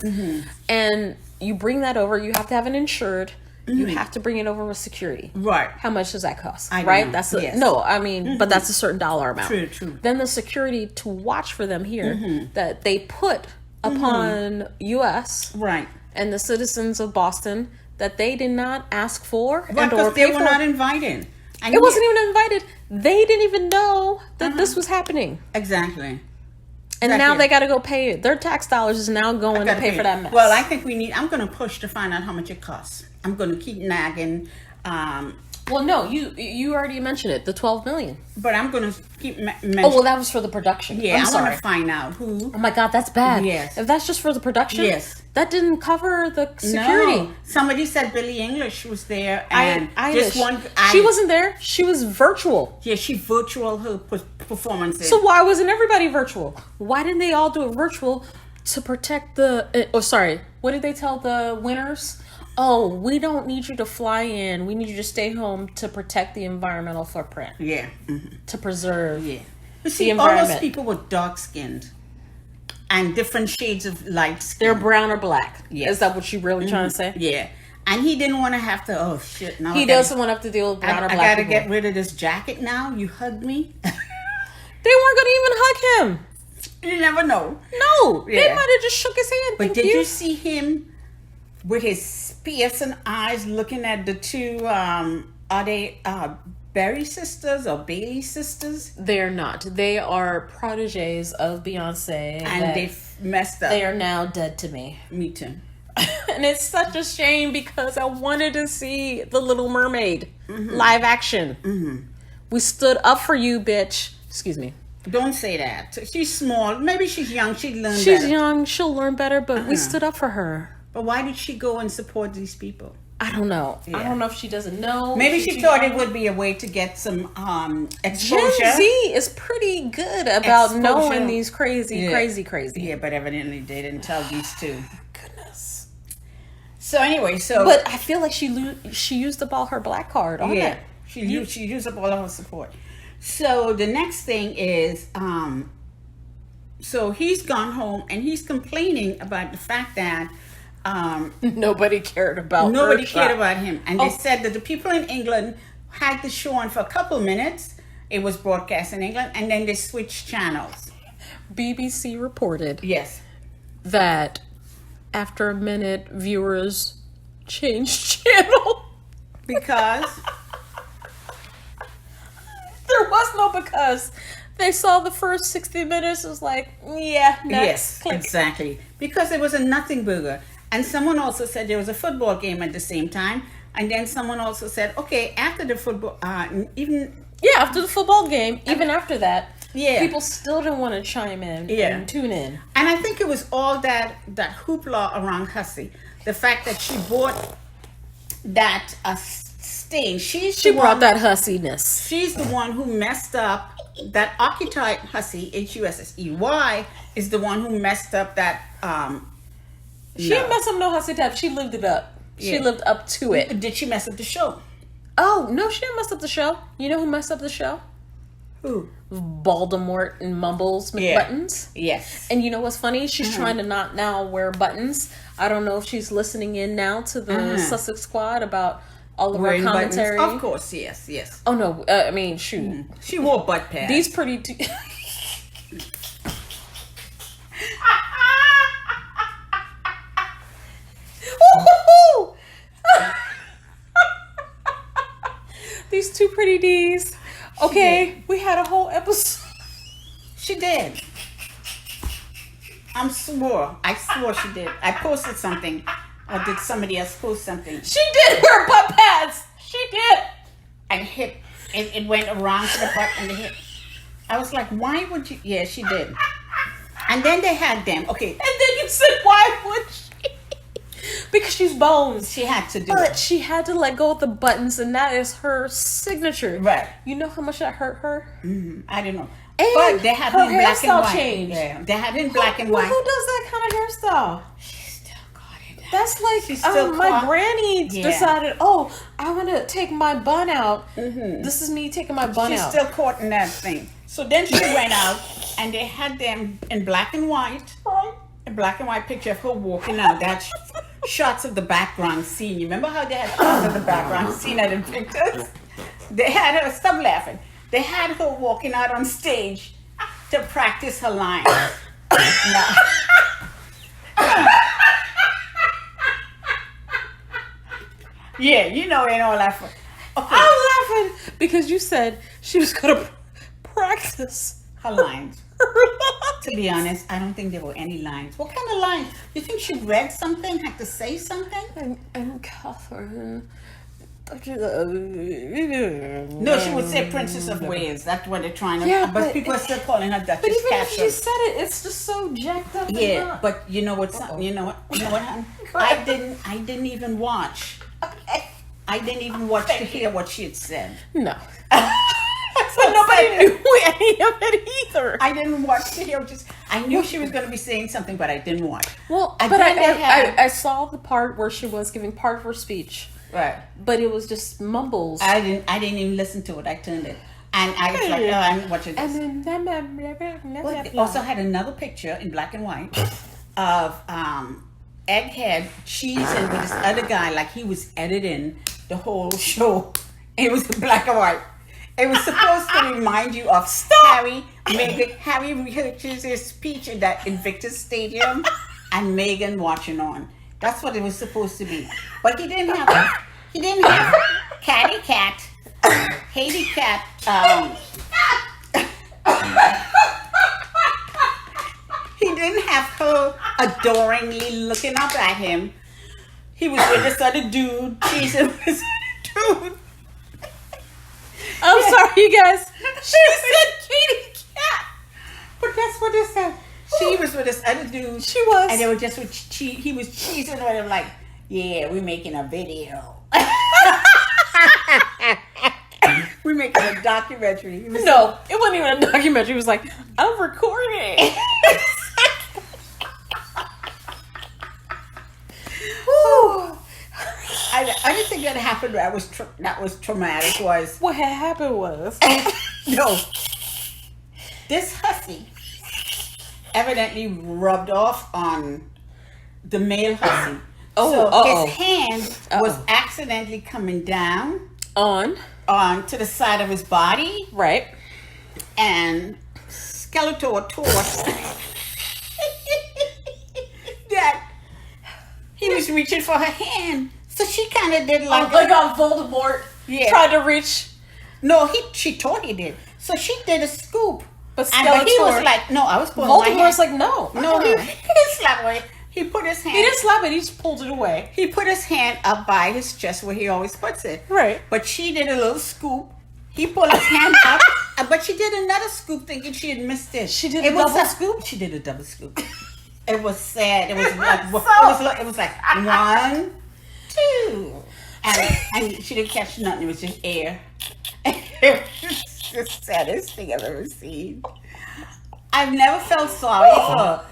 And you bring that over. You have to have it insured. you have to bring it over with security. Right. How much does that cost? I don't Right? know. That's Yes. no, I mean, but that's a certain dollar amount. True. Then the security to watch for them here that they put upon US Right. and the citizens of Boston that they did not ask for Right, and or because they pay were for. not invited. And It wasn't even invited. They didn't even know that this was happening. Exactly. And now Exactly. they got to go pay it. Their tax dollars is now going to Gotta pay for that mess. Well, I think I'm going to push to find out how much it costs. I'm going to keep nagging. Well, no, you already mentioned it, the 12 million. But I'm going to keep Oh, mentioning. well, that was for the production. Yeah, I'm I sorry. want to find out who. Oh my God, that's bad. Yes. If that's just for the production, Yes. that didn't cover the security. No. Somebody said Billie English was there. And just one. She wasn't there. She was virtual. Yeah, she virtual her performances. So why wasn't everybody virtual? Why didn't they all do it virtual to protect the... oh, sorry. What did they tell the winners? Oh, we don't need you to fly in. We need you to stay home to protect the environmental footprint. Yeah. To preserve Yeah. But see, the all those environment. people were dark skinned and different shades of light skin. They're brown or black. Yes. Is that what you're really trying to say? Yeah. And he didn't want to have to, oh shit. Now He doesn't want to have to deal with brown or I black gotta people. get rid of this jacket now. You hugged me. They weren't going to even hug him. You never know. No. They Yeah. might have just shook his hand. But Thank did you see him with his piercing eyes looking at the two, are they Berry sisters or Bailey sisters? They're not. They are proteges of Beyonce. And that they messed up. they are now dead to me. Me too. And it's such a shame because I wanted to see The Little Mermaid live action. We stood up for you, bitch. Excuse me. Don't say that. She's small. Maybe she's young. She'd learn She's better. young. She'll learn better, but we stood up for her. But why did she go and support these people? I don't know. I Yeah. don't know if she doesn't know. Maybe She's she too thought young. it would be a way to get some Gen exposure. Z is pretty good about Exposure. knowing these crazy. Yeah, but evidently they didn't tell these two. Goodness. So anyway, But I feel like she used up all her black card on yeah, it. she used up all of her support. So the next thing is, so he's gone home and he's complaining about the fact that Nobody cared about nobody her cared shot. about him, and they said that the people in England had the show on for a couple minutes. It was broadcast in England, and then they switched channels. BBC reported Yes. that after a minute, viewers changed channel. Because There was no because. They saw the first 60 minutes. It was like, yeah, next. yes, Click. exactly. Because it was a nothing burger. And someone also said there was a football game at the same time. And then someone also said, okay, after the football, even Yeah, after the football game, even after that, Yeah. people still didn't want to chime in and tune in. And I think it was all that hoopla around Hussey. The fact that she bought that stain. She brought that hussiness. She's the one who messed up that Archetype Hussey, Hussey, is the one who messed up that. She didn't mess up no hussy type. She lived it up. She Yeah. lived up to it. Did she mess up the show? Oh, no, she didn't mess up the show. You know who messed up the show? Who? Voldemort and Mumbles McButtons. Yes. And you know what's funny? She's trying to not now wear buttons. I don't know if she's listening in now to the Sussex squad about all of Wearing our buttons. commentary. Of course, yes. Oh no, I mean, shoot. She wore butt pads. These pretty Woo-hoo-hoo! These two pretty D's. Okay, we had a whole episode. She did. I swore she did. I posted something. Or did somebody else post something? She did wear butt pads. She did. And hip. It went around to the butt and the hip. I was like, why would you? Yeah, she did. And then they had them. Okay. And then you said, why would she? Because she's bones. She had to do But it. she had to let go of the buttons, and that is her signature. Right. You know how much that hurt her? I don't know. And But they had her it in black and hairstyle white. changed. Yeah, they had it in black and Well, white. who does that kind of hairstyle? She's still got it. That's like She's still my caught. granny Yeah. decided, oh, I want to take my bun out. This is me taking my bun She's out. still caught in that thing. So then she went out and they had them in black and white. A black and white picture of her walking out. shots of the background scene. You remember how they had shots of the background scene at Invictus? They had her, stop laughing. They had her walking out on stage to practice her lines. Now, yeah, you know, ain't all that fun. Okay. I'm laughing because you said she was gonna practice her lines. To be honest, I don't think there were any lines. What kind of lines? You think she read something, had to say something? And Catherine. No, she would say Princess of Wales. That's what they're trying to. Yeah, but people are still calling her Duchess. But even if Catherine. she said it, it's just so jacked up. Yeah, but you know what? You know what? Honey? I didn't even watch. Okay. I didn't even watch to hear what she had said. No. But nobody knew any of it either. I didn't watch to hear. I knew she was going to be saying something, but I didn't watch. Well, I saw the part where she was giving part of her speech. Right. But it was just mumbles. I didn't even listen to it. I turned it. And I was like, oh, I'm watching this. And then Well, they also had another picture in black and white of Egghead cheesing with this other guy, like he was editing the whole show. It was in black and white. It was supposed to remind you of Harry rehearses his speech in that Invictus Stadium and Meghan watching on. That's what it was supposed to be. But he didn't have Catty Cat, Haiti Cat, he didn't have her adoringly looking up at him. He was with this other dude, cheesing with this other dude. I'm sorry, you guys. She said Katie Cat. But that's what it said. She was with this other dude. She was. And they were just with he was cheesing with him like, yeah, we're making a video. We're making a documentary. No, it wasn't even a documentary. It was like, I'm recording. I didn't think that happened. That was traumatic. Was what had happened was no. This Hussey evidently rubbed off on the male Hussey. His hand was accidentally coming down on to the side of his body, right, and Skeletor tore that he was reaching for her hand. So she kind of did like on Voldemort tried to reach. No, she thought he did. So she did a scoop. But he was like, no, I was pulling my hand. Voldemort's like, no. No, he didn't slap away. He put his hand. He didn't slap it. He just pulled it away. He put his hand up by his chest where he always puts it. Right. But she did a little scoop. He pulled his hand up. But she did another scoop thinking she had missed it. She did a double scoop? She did a double scoop. It was sad. It was like 1, 2. And she didn't catch nothing. It was just air. It was the saddest thing I've ever seen. I've never felt sorry for.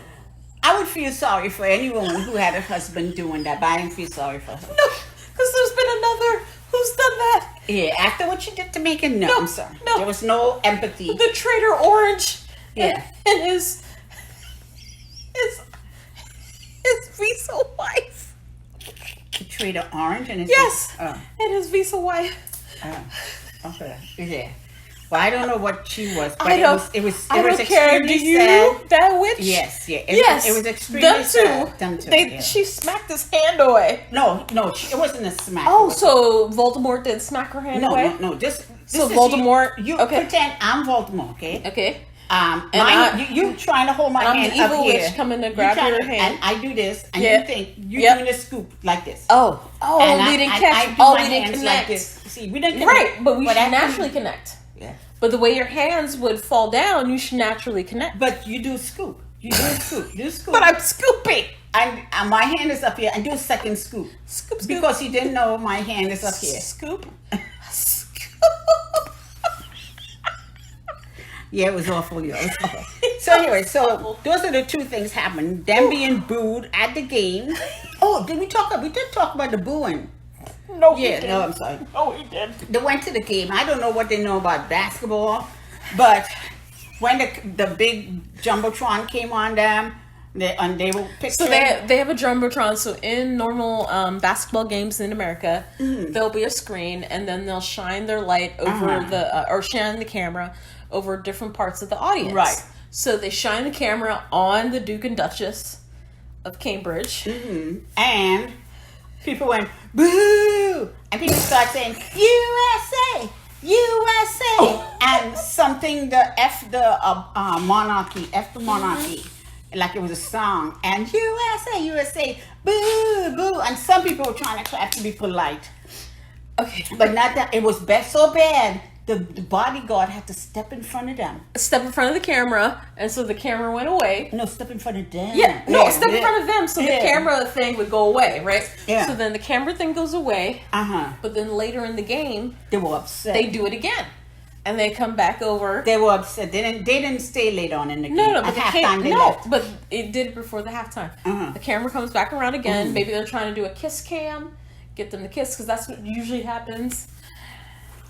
I would feel sorry for any woman who had a husband doing that, but I didn't feel sorry for her. No, because there's been another who's done that. Yeah, after what she did to Meghan, no, I'm sorry. No. There was no empathy. The Trader Orange. Yeah. And his Visa wife. The Trader Orange and his and his Visa wife. Okay. Yeah. Well, I don't know what she was, but I don't care. Do you sad. That witch? Yes, yeah. Yes. It was extremely sad. Them two. She smacked his hand away. No, it wasn't a smack. Oh, so Voldemort did smack her hand away? No. This so Voldemort. You pretend I'm Voldemort, okay? Okay. You trying to hold my hand I'm the evil up here. witch coming to grab your hand. And I do this, and you think you're doing a scoop like this. Oh, we didn't catch. We didn't connect. Like this. See, we didn't connect. Right, but we should naturally connect. Yeah. But the way your hands would fall down, you should naturally connect. But you do scoop. You do scoop. Do scoop. But I'm scooping. And my hand is up here. And do a second scoop. Scoop. Because you didn't know my hand is up here. Scoop. Yeah, it was awful. Yeah, it was awful. So anyway, those are the two things happened. Them being booed at the game. Oh, we did talk about the booing. No, no, I'm sorry. Oh, he did. They went to the game. I don't know what they know about basketball, but when the big jumbotron came on them, They will pick. So they have a jumbotron. So in normal basketball games in America, there'll be a screen, and then they'll shine their light over or shine the camera over different parts of the audience. Right. So they shine the camera on the Duke and Duchess of Cambridge, and people went boo, and people start saying USA, USA, and something the monarchy. Like it was a song, and USA, boo, boo, and some people were trying to clap to be polite. Okay, but not that it was so bad. The bodyguard had to step in front of them. Step in front of the camera, and so the camera went away. No, step in front of them. Step in front of them, so the camera thing would go away, right? Yeah. So then the camera thing goes away. But then later in the game, they were upset. They do it again. And they come back over. They were upset. They didn't stay late on in the game. No, but left. But it did it before the halftime. The camera comes back around again. Maybe they're trying to do a kiss cam, get them to kiss, because that's what usually happens.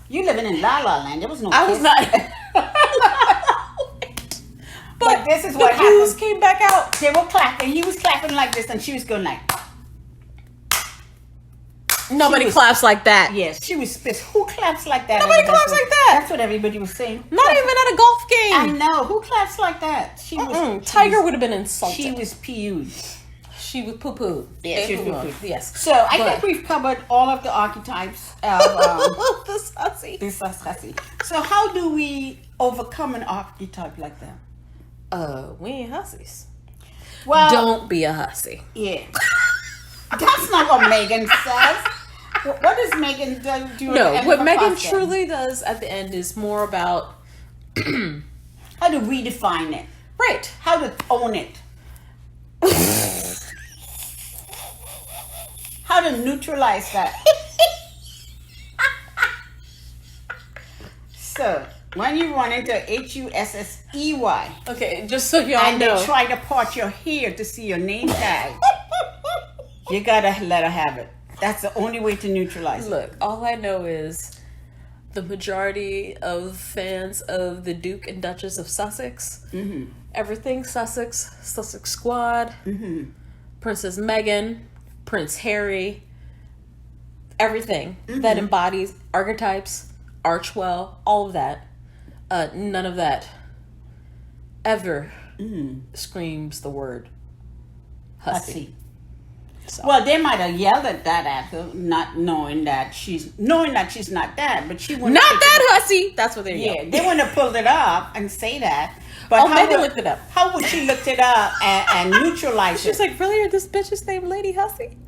You living in La La Land. There was no I kiss. was not. but this is what happened. The booze came back out. They were clapping. He was clapping like this, and she was going like. Nobody claps like that. Yes, she was pissed. Who claps like that? Nobody claps like that. That's what everybody was saying. Not even at a golf game. I know. Who claps like that? She was. Tiger would have been insulted. She was PU'd. She was poo-pooed. Yeah, she was poo-pooed. Yes. So I think we've covered all of the archetypes of this hussy. So how do we overcome an archetype like that? We ain't hussies. Well, don't be a hussy. Yeah. That's not what Meghan says. What does Meghan do? No, what Meghan truly does at the end is more about how to redefine it. Right. How to own it. How to neutralize that. So, when you run into Hussey, okay, just so y'all and know, they try to part your hair to see your name tag, you gotta let her have it. That's the only way to neutralize it. Look, all I know is the majority of fans of the Duke and Duchess of Sussex, everything Sussex Squad, Princess Meghan, Prince Harry, everything that embodies archetypes, Archewell, all of that. None of that ever screams the word hussy. So. Well, they might have yelled at that at her, not knowing that she's not that, but she wouldn't. Not that hussy. That's what they're yelling. They wouldn't have pulled it up and say that. But Meghan looked it up. How would she look it up and neutralize it? She's like, really? Are this bitch's name Lady Hussey?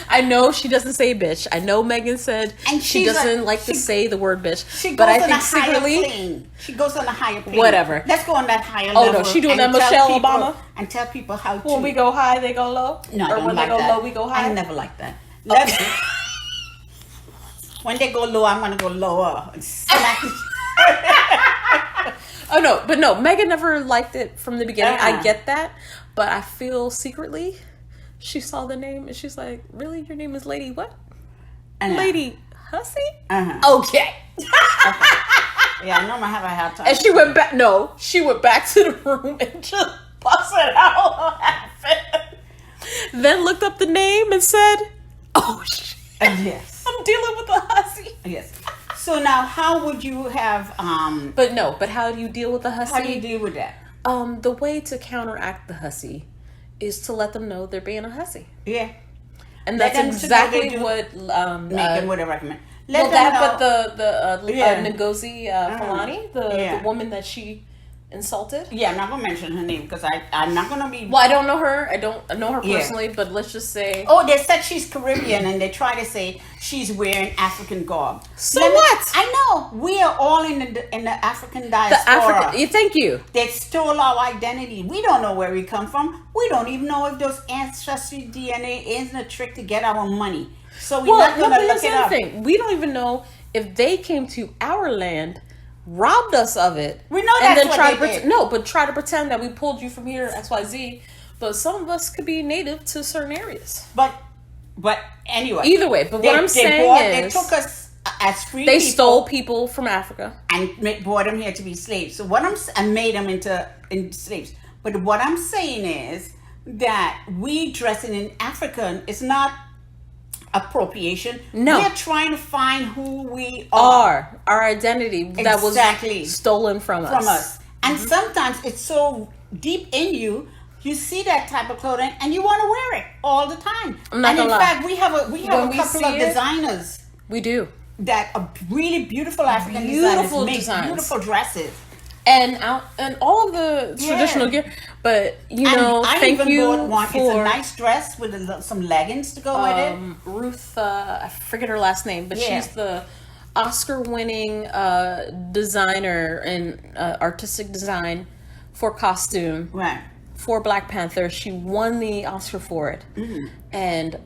I know she doesn't say bitch. I know Meghan said and she doesn't like to say the word bitch. But I think secretly she goes on a higher plane. Whatever. Let's go on that higher level. Oh no, she doing that Michelle Obama and tell people how to. When we go high, they go low. No, or when they go low, we go high. I never like that. When they go low, I'm gonna go lower and smack. Oh no, but no, Meghan never liked it from the beginning. I get that, but I feel secretly she saw the name and she's like, really? Your name is Lady what? Lady Hussey? Okay. Yeah, I know I have a hard time. And she went back, she went back to the room and just busted out laughing. Then looked up the name and said, oh shit. Yes. I'm dealing with a hussy. Yes. So now how would you have But how do you deal with the hussy? How do you deal with that? The way to counteract the hussy is to let them know they're being a hussy. Yeah. And that's exactly what Meghan would have recommended. But Ngozi Fulani, the woman that she insulted. Yeah, I'm not gonna mention her name because I'm not gonna be. Well, I don't know her. I don't know her personally, but let's just say. Oh, they said she's Caribbean, and they try to say she's wearing African garb. So what? I know we are all in the African diaspora. Thank you. They stole our identity. We don't know where we come from. We don't even know if those ancestry DNA isn't a trick to get our money. So we're not gonna look it up. We don't even know if they came to our land, robbed us of it. We know that's and then what they did. but try to pretend that we pulled you from here, XYZ. But some of us could be native to certain areas. But anyway. Either way, but what I'm saying is they took us as free They people stole people from Africa. and brought them here to be slaves. So and made them into slaves. But what I'm saying is that we dressing in African is not appropriation. No. We're trying to find who we are. Our identity that Exactly. was stolen from us. And sometimes it's so deep in you, you see that type of clothing and you want to wear it all the time. I'm not and in gonna lie. fact, we have a When we couple see of it, designers We do. that are really beautiful African Beautiful designers make designs. beautiful dresses. And all of the traditional gear. But, I thank even you bought one. for... It's a nice dress with some leggings to go with it. Ruth, I forget her last name, but Yeah. she's the Oscar-winning designer in artistic design for costume Right. for Black Panther. She won the Oscar for it. Mm-hmm. And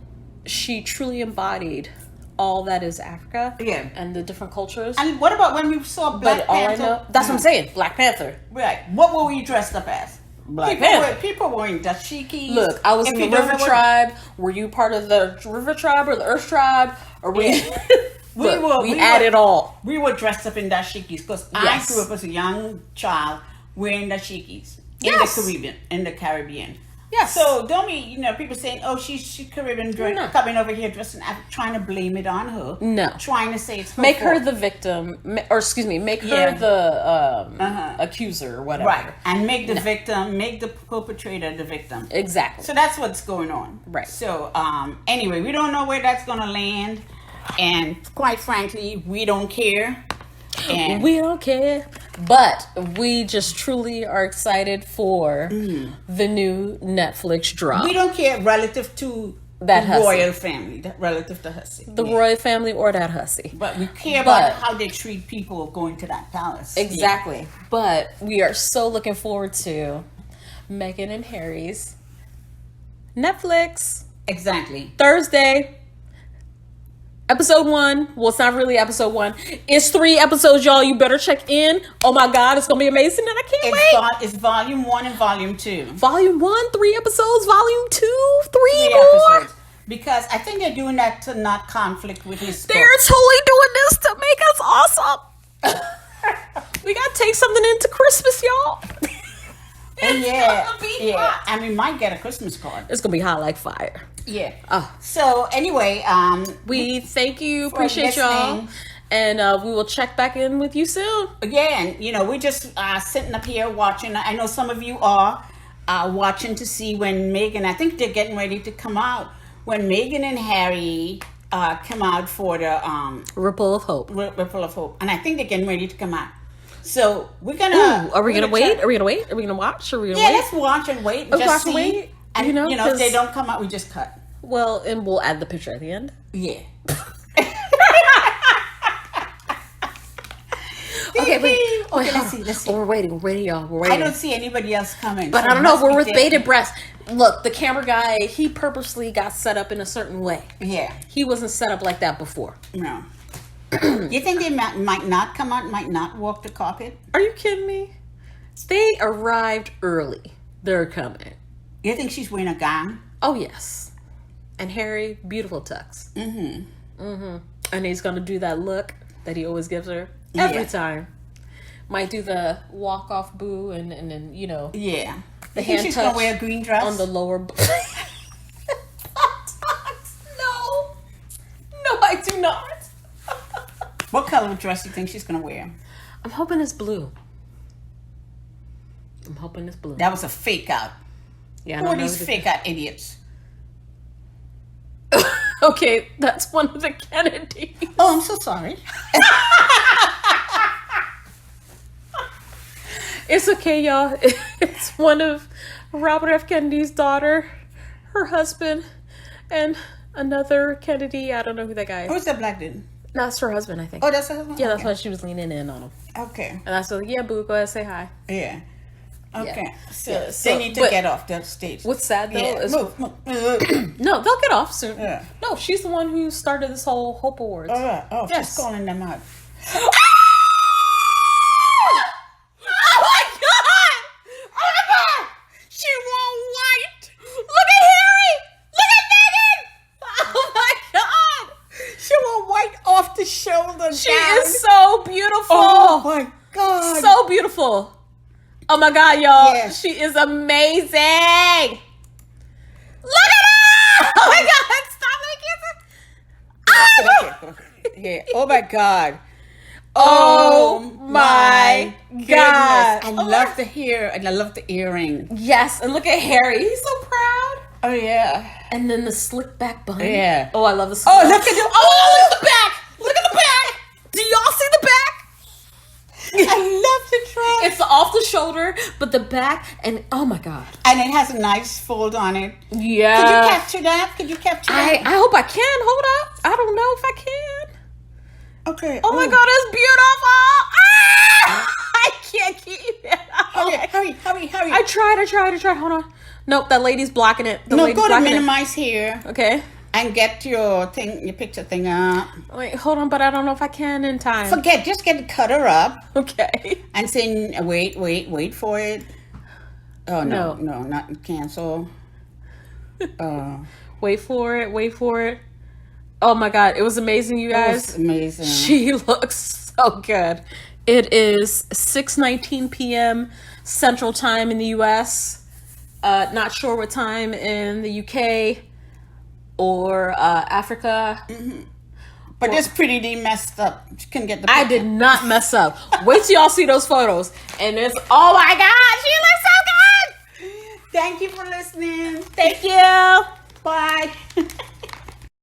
she truly embodied all that is Africa Yeah. and the different cultures. And what about when we saw Black But all I Panther? know, that's what I'm saying, Black Panther. Right. What were we dressed up as? Black Panther. People wearing dashikis. Look, I was If in the you don't River know what- Tribe. Were you part of the River Tribe or the Earth Tribe? Or were you... Yeah. we had it all. We were dressed up in dashikis because Yes. I grew up as a young child wearing dashikis Yes. in the Caribbean. Yes. So don't be, people saying, "Oh, she's Caribbean, No. coming over here dressed in Africa," trying to blame it on her. No. Trying to say it's her Make her fault. the victim, make Yeah. her the accuser or whatever. Right, and make the perpetrator the victim. Exactly. So that's what's going on. Right. So anyway, we don't know where that's going to land, and quite frankly, we don't care. And We don't care. But we just truly are excited for the new Netflix drop. we don't care relative to That the Hussey. royal family, relative to Hussey. The royal family or that Hussey. But we care But- about how they treat people going to that palace. Exactly. But we are so looking forward to Meghan and Harry's Netflix Exactly. Thursday. Episode 1. Well, it's not really episode 1. It's 3 episodes, y'all. You better check in. Oh my God, it's gonna be amazing, and I can't wait. It's volume 1 and volume 2. Volume 1, 3 episodes. Volume 2, 3 Three more. episodes. Because I think they're doing that to not conflict with his book. They're totally doing this to make us awesome. We gotta take something into Christmas, y'all. Oh, yeah. gonna be Yeah. hot. And we might get a Christmas card. It's gonna be hot like fire. Yeah. Oh. So anyway, We thank you, For appreciate y'all, listening. and we will check back in with you soon. again, we're just sitting up here watching. I know some of you are watching to see when Meghan, I think they're getting ready to come out, when Meghan and Harry come out for the Ripple of hope. Ripple of Hope. And I think they're getting ready to come out. So we're going Ooh, are we to gonna wait? Are we gonna wait? Are we gonna watch? Are we gonna Yeah, wait? let's watch and wait. Let's Just watch and see. wait, And, you know, if 'cause- they don't come out, we just cut. Well, and we'll add the picture at the end. Yeah. Okay, wait. Okay, let's see. Oh, we're waiting, y'all. We're I waiting. don't see anybody else coming. But so I don't know. must We're be with there. bated breath. Look, the camera guy, he purposely got set up in a certain way. Yeah. He wasn't set up like that before. No. You think they might not come out, might not walk the carpet? Are you kidding me? They arrived early. They're coming. You think she's wearing a gown? Oh, yes. And Harry, beautiful tux. And he's going to do that look that he always gives her every Yeah. time. Might do the walk-off boo and then, Yeah. the You think hand she's touch gonna wear a green dress? on the lower... No. No, I do not. What color dress do you think she's gonna wear? I'm hoping it's blue. I'm hoping it's blue. That was a fake out. Yeah, I Who don't are know these the- fake out idiots? Okay, that's one of the Kennedys. Oh, I'm so sorry. It's okay, y'all. It's one of Robert F. Kennedy's daughter, her husband, and another Kennedy. I don't know who that guy is. Who's that black dude? That's her husband, I think. Oh, that's her husband? Yeah, that's why she was leaning in on him. Okay. And I said, yeah, boo, go ahead, say hi. Yeah. Okay. So, Yeah, so- they need to but get off the stage. What's sad, though, Yeah. is... Move. No, they'll get off soon. Yeah. No, she's the one who started this whole Hope Awards. All right. Oh, Yes. she's calling them out. Oh my God! Oh my God! She wore white. Look at Harry. Look at Meghan. Oh my God! She wore white off the shoulder. Wimbledon She gown. is so beautiful. Oh my God. So beautiful. Oh my God, y'all. Yes. She is amazing. Look at her. Oh my God. Stop making it. Yeah. Oh my God. Oh my goodness. God. I love the hair and I love the earring. Yes. And look at Harry. He's so proud. Oh yeah. And then the slick back bun. Yeah. Oh, I love the slick. Oh, look at the look at the back. Look at the back. Do y'all see the back? I love the dress. It's off the shoulder, but the back, and oh my God. And it has a nice fold on it. Yeah. Could you capture that? Could you capture that? I hope I can. Hold up. I don't know if I can. Okay. Oh my God, it's beautiful. Ah! I can't keep it. Hurry. I tried. Hold on. Nope, that lady's blocking it. The No, lady's go to blocking it. minimize here Okay. and get your picture thing up. Wait, hold on, but I don't know if I can in time. Just get the cutter up Okay. and say, wait for it. Oh, no, No. not cancel. Wait for it. Oh my God, it was amazing, you That guys. was amazing. She looks so good. It is 6:19 p.m. Central Time in the U.S. Not sure what time in the UK or Africa. But this pretty D messed up. She couldn't get the I picture. did not mess up. Wait till y'all see those photos. And it's, oh my God, she looks so good. Thank you for listening. Thank you. Bye.